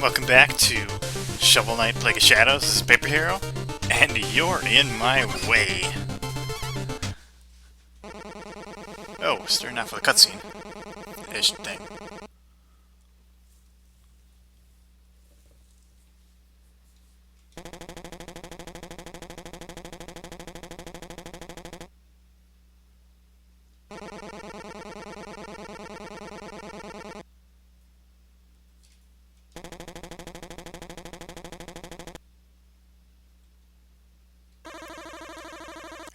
Welcome back to Shovel Knight Plague of Shadows. This is PaperHero, and you're in my way. Oh, starting off with a cutscene-ish thing.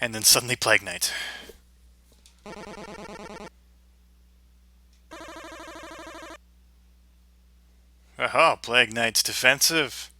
And then suddenly Plague Knight. Aha, Plague Knight's defensive.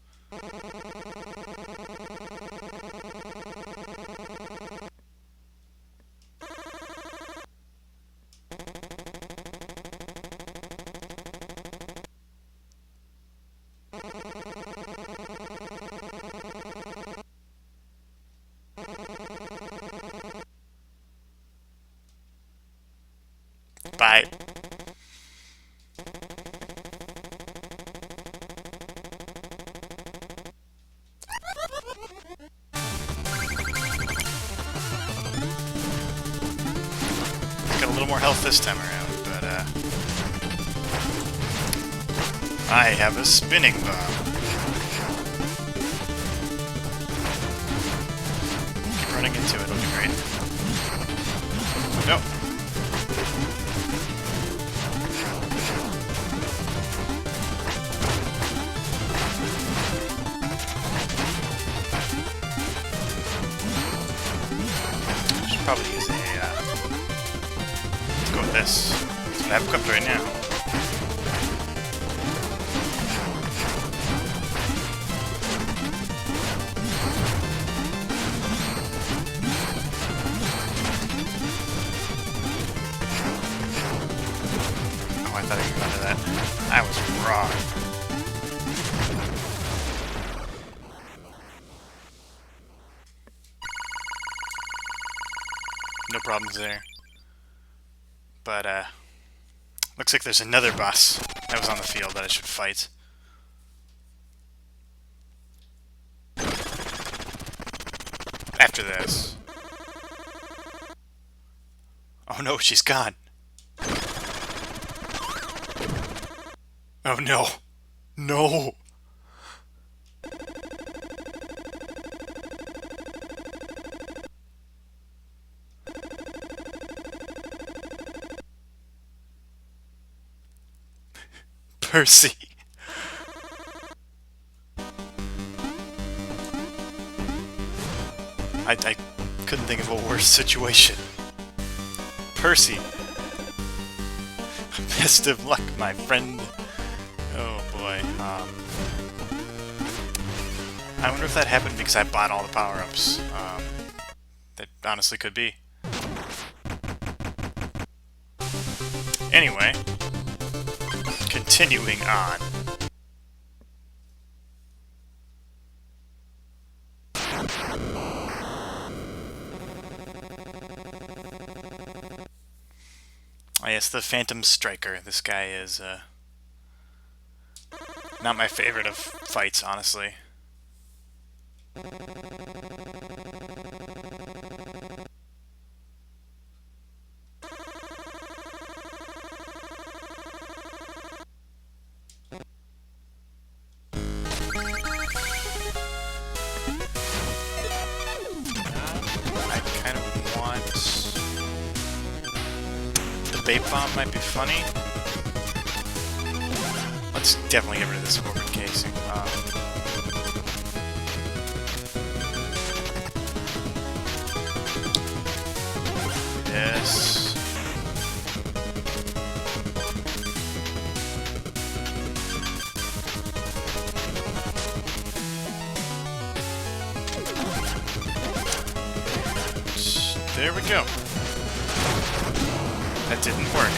Bye. Got a little more health this time around, but I have a spinning bomb. Keep running into it, it'll be great. Nope. Probably use a, let's go with this. That's what I have equipped right now. Oh, I thought I could go under that. I was wrong. No problems there. But, looks like there's another boss that was on the field that I should fight. After this. Oh no, she's gone. Oh no. No! Percy. I couldn't think of a worse situation. Percy. Best of luck, my friend. Oh boy. I wonder if that happened because I bought all the power-ups. That honestly could be. Anyway. Continuing on. Oh yes, the Phantom Striker. This guy is not my favorite of fights, honestly. Vape bomb might be funny. Let's definitely get rid of this forward casing. Yes. There we go. That didn't work.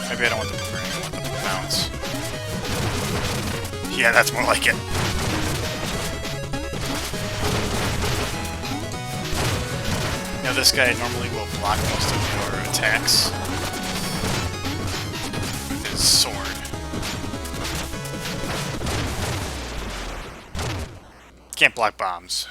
Maybe I don't want the boomerang, I want the bounce. Yeah, that's more like it. Now know, this guy normally will block most of your attacks with his sword. Can't block bombs.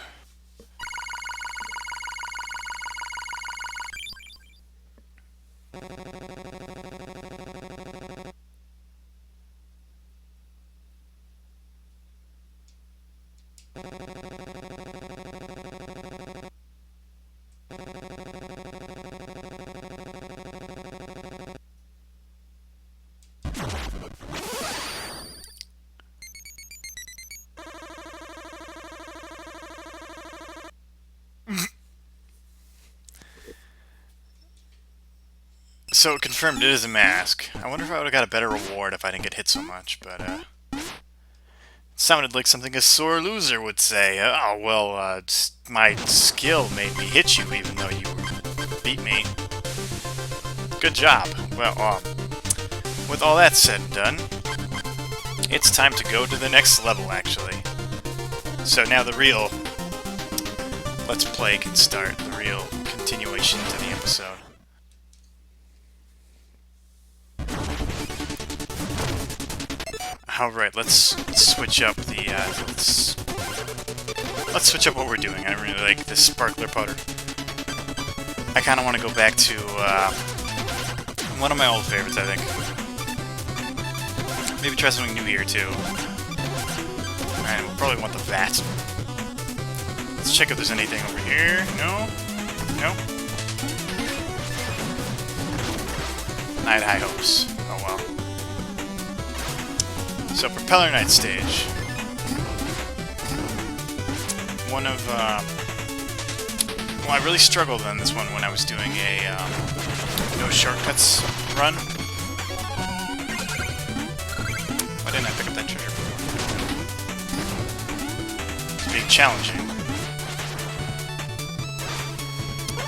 So, confirmed it is a mask. I wonder if I would have got a better reward if I didn't get hit so much, but, it sounded like something a sore loser would say. Oh, well, my skill made me hit you even though you beat me. Good job. Well, with all that said and done, it's time to go to the next level, actually. So now the real Let's Play can start, the real continuation to the episode. Alright, let's switch up the, let's switch up what we're doing. I really like this sparkler powder. I kind of want to go back to, one of my old favorites, I think. Maybe try something new here, too. And we'll probably want the vat. Let's check if there's anything over here. No? No? I had high hopes. Oh well. So, Propeller Knight stage. One of, well, I really struggled on this one when I was doing a, no shortcuts run. Why didn't I pick up that treasure before? It's being challenging.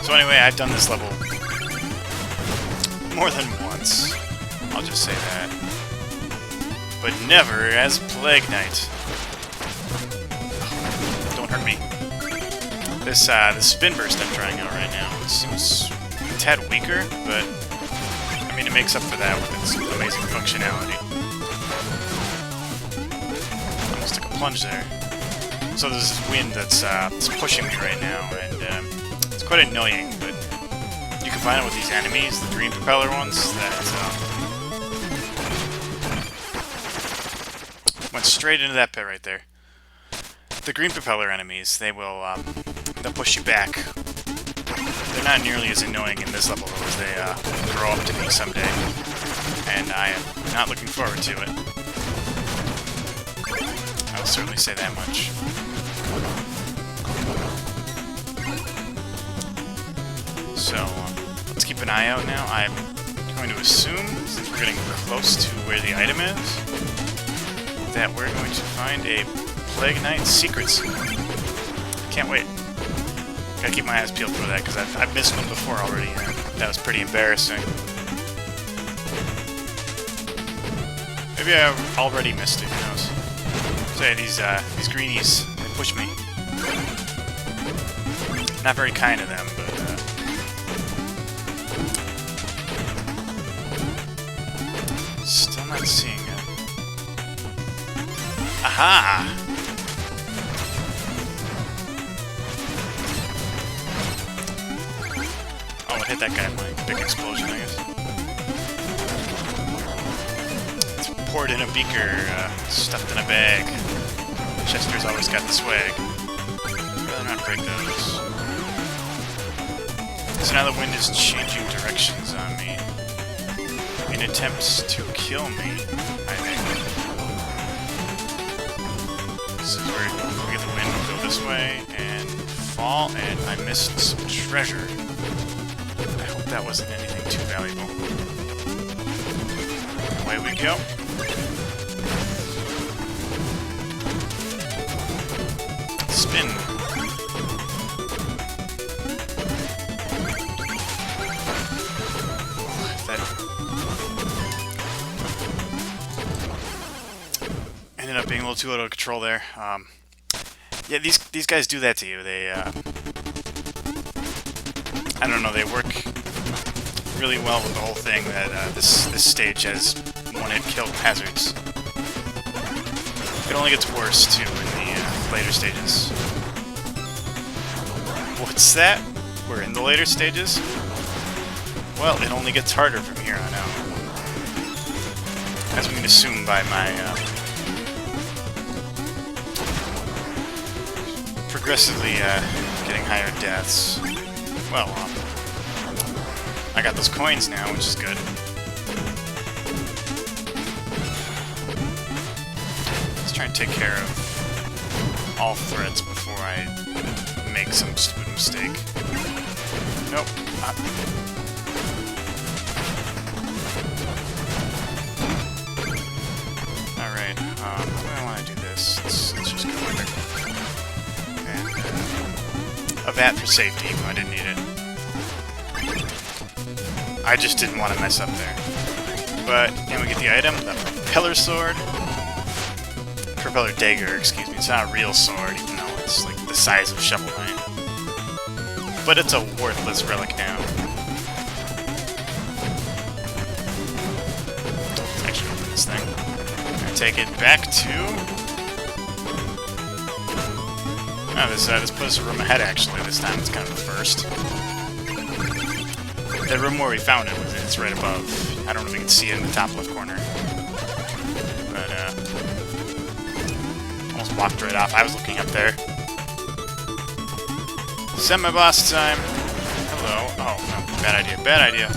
So anyway, I've done this level more than once. I'll just say that. But never as Plague Knight. Don't hurt me. This spin burst I'm trying out right now, it seems a tad weaker, but I mean it makes up for that with its amazing functionality. Almost took a plunge there. So there's this wind that's pushing me right now, and it's quite annoying, but you can find it with these enemies, the green propeller ones, that went straight into that pit right there. The green propeller enemies, they will, they'll push you back. They're not nearly as annoying in this level as they grow up to be someday, and I am not looking forward to it. I'll certainly say that much. So, let's keep an eye out now. I'm going to assume, since we're getting close to where the item is, that we're going to find a Plague Knight secrets. Can't wait. Gotta keep my eyes peeled for that, because I've missed one before already, and that was pretty embarrassing. Maybe I already missed it, who knows. So yeah, these greenies, they push me. Not very kind of them, but still not seeing it. Aha! Oh, it hit that guy in my big explosion, I guess. It's poured in a beaker, stuffed in a bag. Chester's always got the swag. I'd rather not break those. So now the wind is changing directions on me. In attempts to kill me, I think. This is where we get the wind, go this way, and fall, and I missed some treasure. I hope that wasn't anything too valuable. Away we go. Spin. That ended up being a little too out of control there. Yeah, these guys do that to you. They I don't know, they work really well with the whole thing that this stage has one-hit kill hazards. It only gets worse, too, in the later stages. What's that? We're in the later stages? Well, it only gets harder from here on out. As we can assume by my progressively getting higher deaths. Well, I got those coins now, which is good. Let's try and take care of all threats before I make some stupid mistake. Nope. Alright, how do I want to do this? Let's just go with it. And, a vat for safety, even though I didn't need it. I just didn't want to mess up there. But, can we get the item? The propeller sword? Propeller dagger, excuse me. It's not a real sword, even though it's like the size of Shovel Knight. But it's a worthless relic now. Let's actually open this thing. And take it back to... Oh, this puts us a room ahead, actually. This time it's kind of the first. The room where we found it, it's right above. I don't know if you can see it in the top left corner. But, almost walked right off. I was looking up there. Semi-boss time. Hello. Oh, no. Bad idea. Bad idea.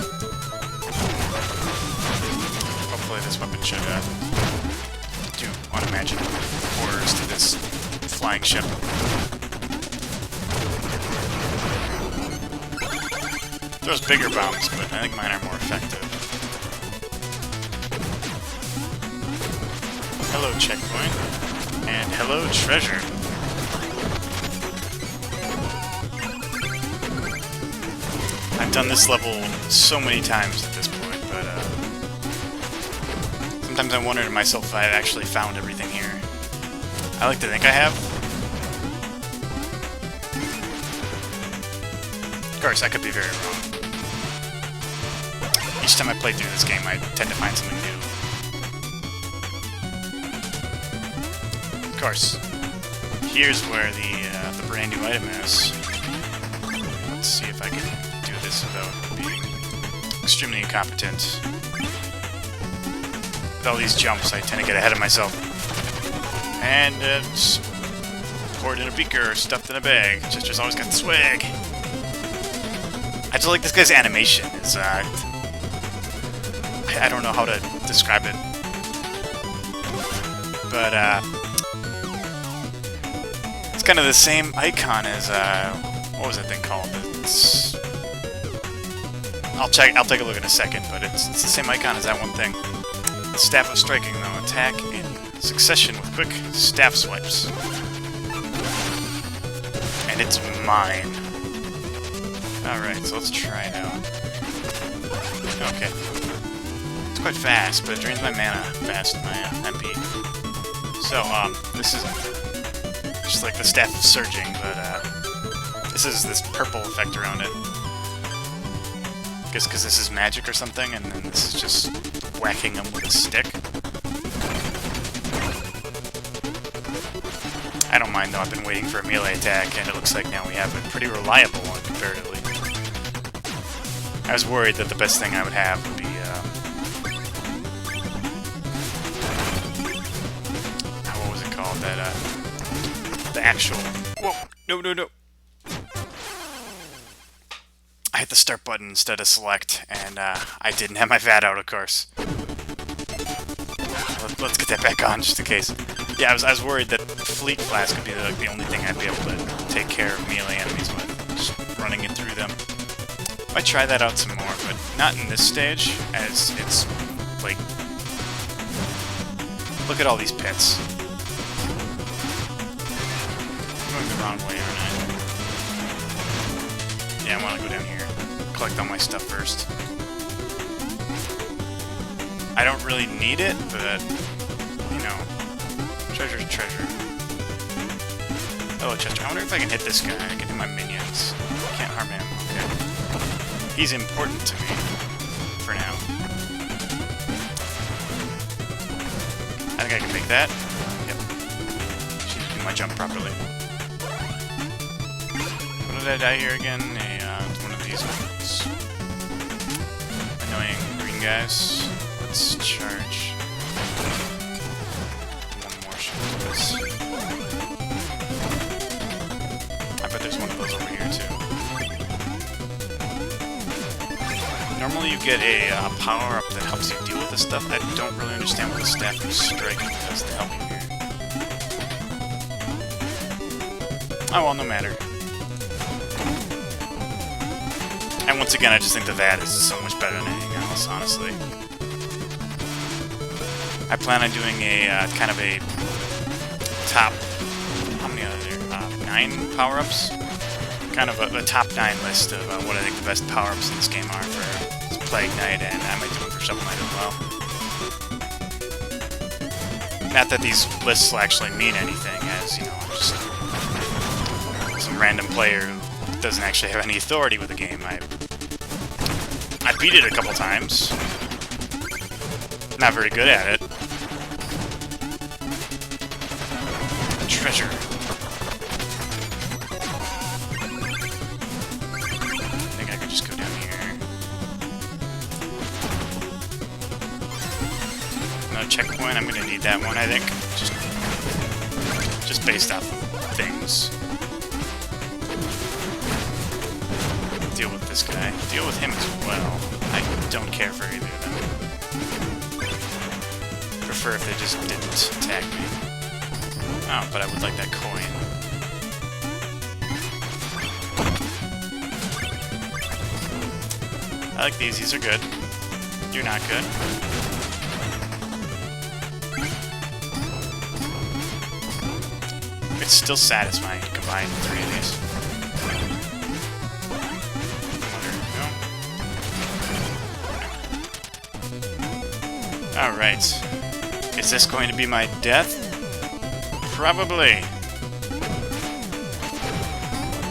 Hopefully this weapon should, do unimaginable horrors to this flying ship. Throws bigger bombs, but I think mine are more effective. Hello, checkpoint. And hello, treasure. I've done this level so many times at this point, but sometimes I wonder to myself if I've actually found everything here. I like to think I have. Of course, I could be very wrong. Each time I play through this game, I tend to find something new. Of course, here's where the brand new item is. Let's see if I can do this without being extremely incompetent. With all these jumps, I tend to get ahead of myself. And it's poured in a beaker, stuffed in a bag. Chester's always got the swag. I just like this guy's animation. It's I don't know how to describe it, but it's kind of the same icon as what was that thing called? It's, I'll take a look in a second, but it's the same icon as that one thing. The Staff of Striking, though. Attack in succession with quick staff swipes, and it's mine. All right, so let's try it out. Okay. Quite fast, but it drains my mana fast, my MP. So, this is just like the Staff of Surging, but, this is this purple effect around it. I guess because this is magic or something, and then this is just whacking them with a stick. I don't mind, though. I've been waiting for a melee attack, and it looks like now we have a pretty reliable one, comparatively. I was worried that the best thing I would have would be, that, the actual... Whoa! No, no, no! I hit the start button instead of select, and, I didn't have my VAT out, of course. Let's get that back on, just in case. Yeah, I was worried that Fleet Flask would be, like, the only thing I'd be able to take care of melee enemies with. Just running it through them. Might try that out some more, but not in this stage, as it's, like... Look at all these pits. Going the wrong way, aren't I? Yeah, I want to go down here. Collect all my stuff first. I don't really need it, but, you know, treasure's treasure. Hello, Chester. I wonder if I can hit this guy. I can hit my minions. Can't harm him. Okay. He's important to me, for now. I think I can make that. Yep. She didn't do my jump properly. When did I die here again? One of these ones. Annoying green guys. Let's charge. One more shot to this. I bet there's one of those over here too. Normally you get a power-up that helps you deal with this stuff. I don't really understand what the Staff of Strike does to help you here. Oh well, no matter. And once again, I just think the VAT is so much better than anything else, honestly. I plan on doing a kind of a top... How many are there? 9 power-ups? Kind of a top 9 list of what I think the best power-ups in this game are for Plague Knight, and I might do them for Shovel Knight as well. Not that these lists will actually mean anything, as, you know, I'm just some random player who doesn't actually have any authority with the game. I beat it a couple times. Not very good at it. Treasure. I think I could just go down here. Another checkpoint. I'm gonna need that one, I think. Just based off of things. Deal with this guy. Deal with him as well. I don't care for either of them. Prefer if they just didn't attack me. Oh, but I would like that coin. I like these. These are good. You're not good. It's still satisfying to combine 3 of these. Alright. Is this going to be my death? Probably.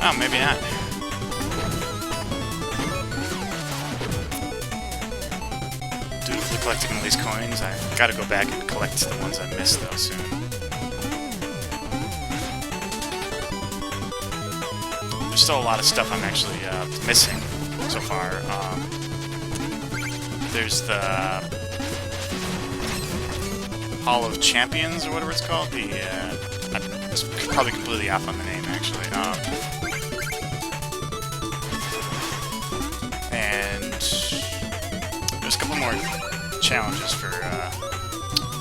Oh, maybe not. Dutifully collecting all these coins. I've got to go back and collect the ones I missed, though, soon. There's still a lot of stuff I'm actually missing so far. There's the Hall of Champions, or whatever it's called. I'm probably completely off on the name, actually. And there's a couple more challenges for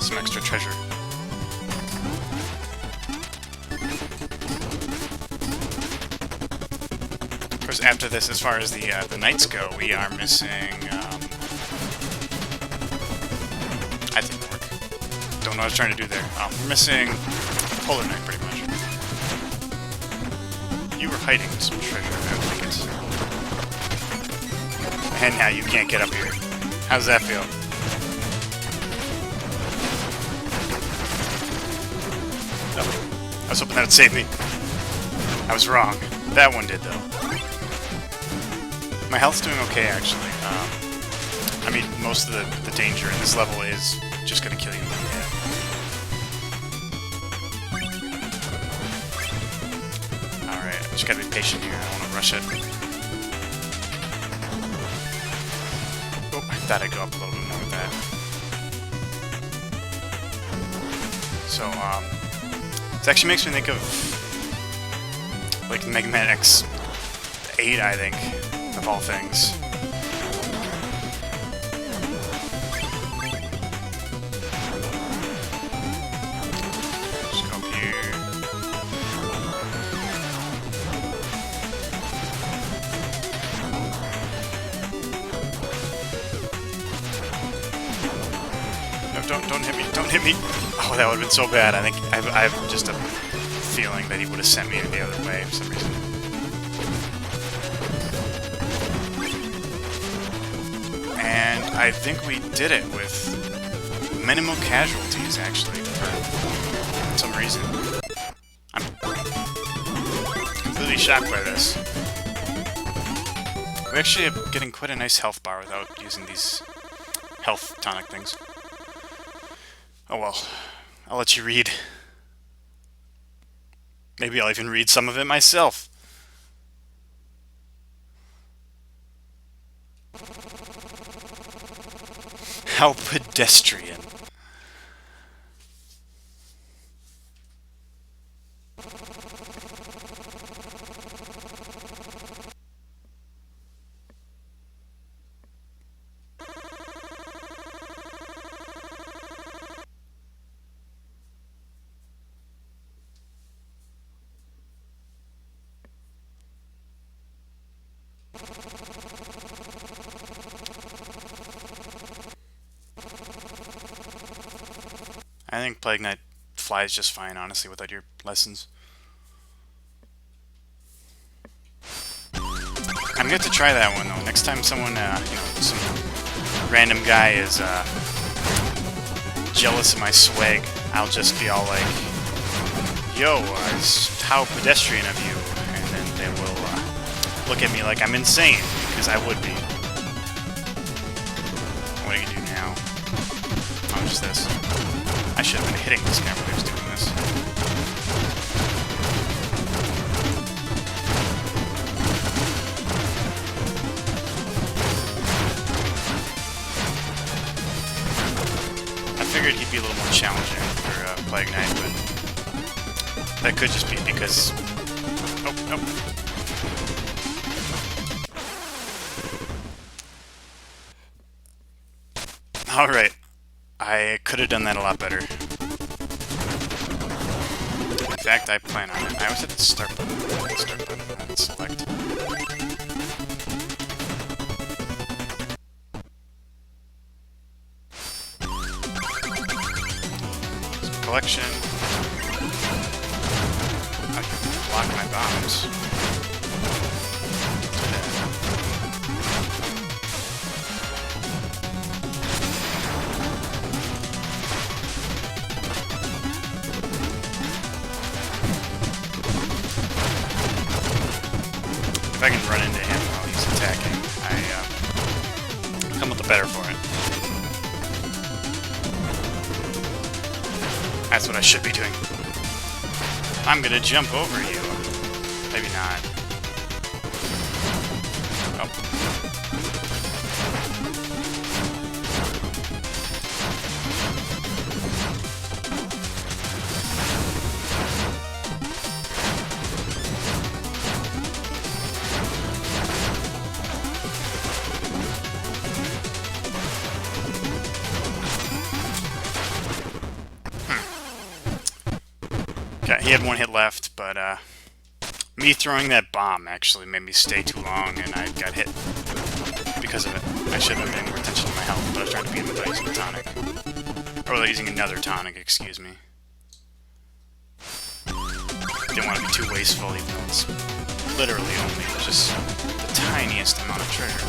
some extra treasure. Of course, after this, as far as the knights go, we are missing. I think that worked. Don't know what I was trying to do there. We're missing Polar Knight, pretty much. You were hiding some treasure, I like it. And now you can't get up here. How does that feel? Oh, I was hoping that would save me. I was wrong. That one did, though. My health's doing okay, actually. I mean, most of the danger in this level is just gonna kill you in the head. Alright, I just gotta be patient here. I don't want to rush it. Oh, I thought I'd go up a little bit more with that. So, this actually makes me think of, like, Mega Man X8, I think, of all things. Don't hit me, don't hit me! Oh, that would have been so bad. I think I have just a feeling that he would have sent me the other way for some reason. And I think we did it with minimal casualties, actually, for some reason. I'm completely shocked by this. We actually are getting quite a nice health bar without using these health tonic things. Oh well, I'll let you read. Maybe I'll even read some of it myself. How pedestrian. I think Plague Knight flies just fine, honestly, without your lessons. I'm going to try that one, though. Next time someone, some random guy is jealous of my swag, I'll just be all like, yo, how pedestrian of you, and then they will look at me like I'm insane, because I would be. What do you do now? Oh, just this. I should have been hitting this guy when he was doing this. I figured he'd be a little more challenging for Plague Knight, but that could just be because... Oh, nope. Alright. I could have done that a lot better. In fact, I plan on it. I always hit the start button. Start button, not select. Collection. I can block my bombs. If I can run into him while he's attacking, I come with the better for it. That's what I should be doing. I'm gonna jump over you. Maybe not. Oh. Okay, he had one hit left, but me throwing that bomb actually made me stay too long, and I got hit because of it. I should have been paying more attention to my health, but I was trying to beat him without using a tonic. Or without using another tonic, excuse me. Didn't want to be too wasteful, even though it's literally only just the tiniest amount of trigger.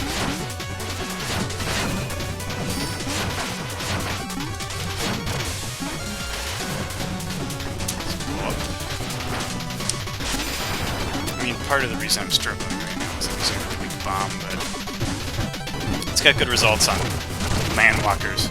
I mean, part of the reason I'm struggling right now is I'm using a really weak bomb, but it's got good results on landwalkers.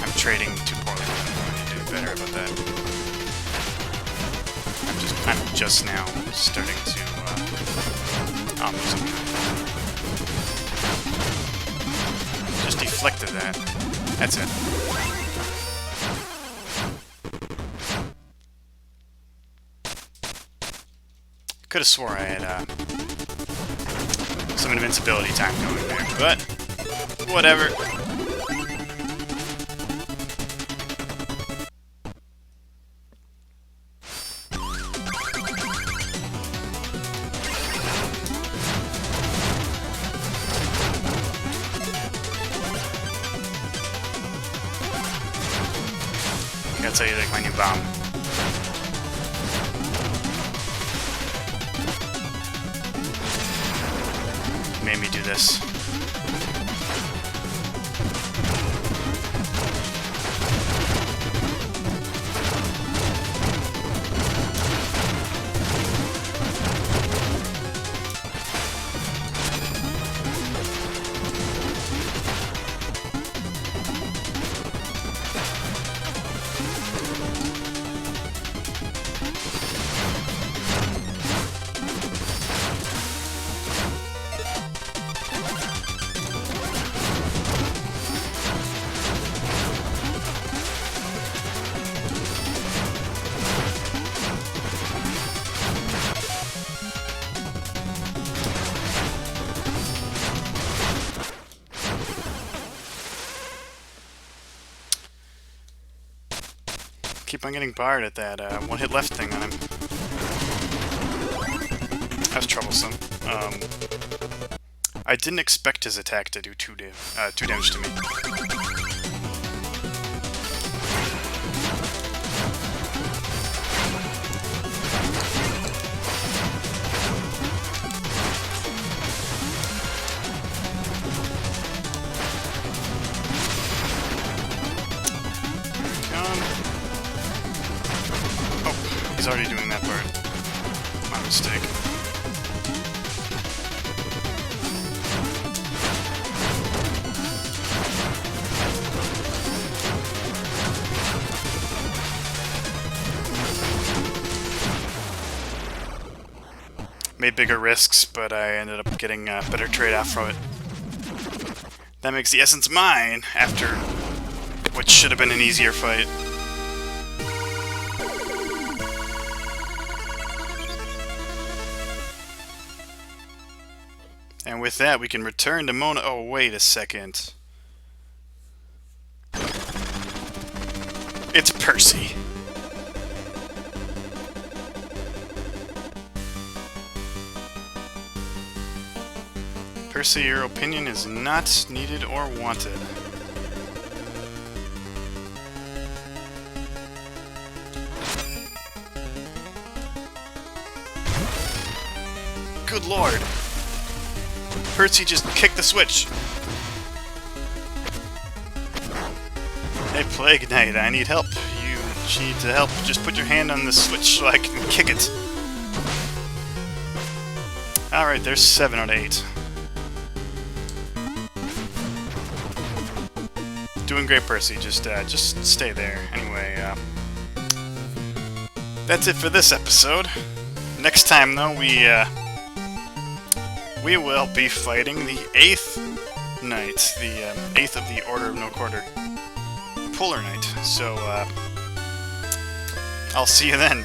I'm trading too poorly. I need to do better about that. I'm just now starting to just deflected that. That's it. Could have swore I had some invincibility time going there, but whatever. That's how you like my new bomb. Made me do this. keep on getting barred at that one-hit left thing on him. That was troublesome. I didn't expect his attack to do 2 damage to me. Oh, he's already doing that part. My mistake. Made bigger risks, but I ended up getting a better trade-off from it. That makes the essence mine, after what should have been an easier fight. And with that, we can return to Mona. Oh, wait a second. It's Percy. Percy, your opinion is not needed or wanted. Good lord! Percy just kicked the switch! Hey, Plague Knight, I need help. You need to help. Just put your hand on the switch so I can kick it. Alright, there's 7 out of 8. Doing great, Percy. Just stay there. Anyway, that's it for this episode. Next time, though, we will be fighting the 8th Knight, the 8th of the Order of No Quarter, Polar Knight. So, I'll see you then.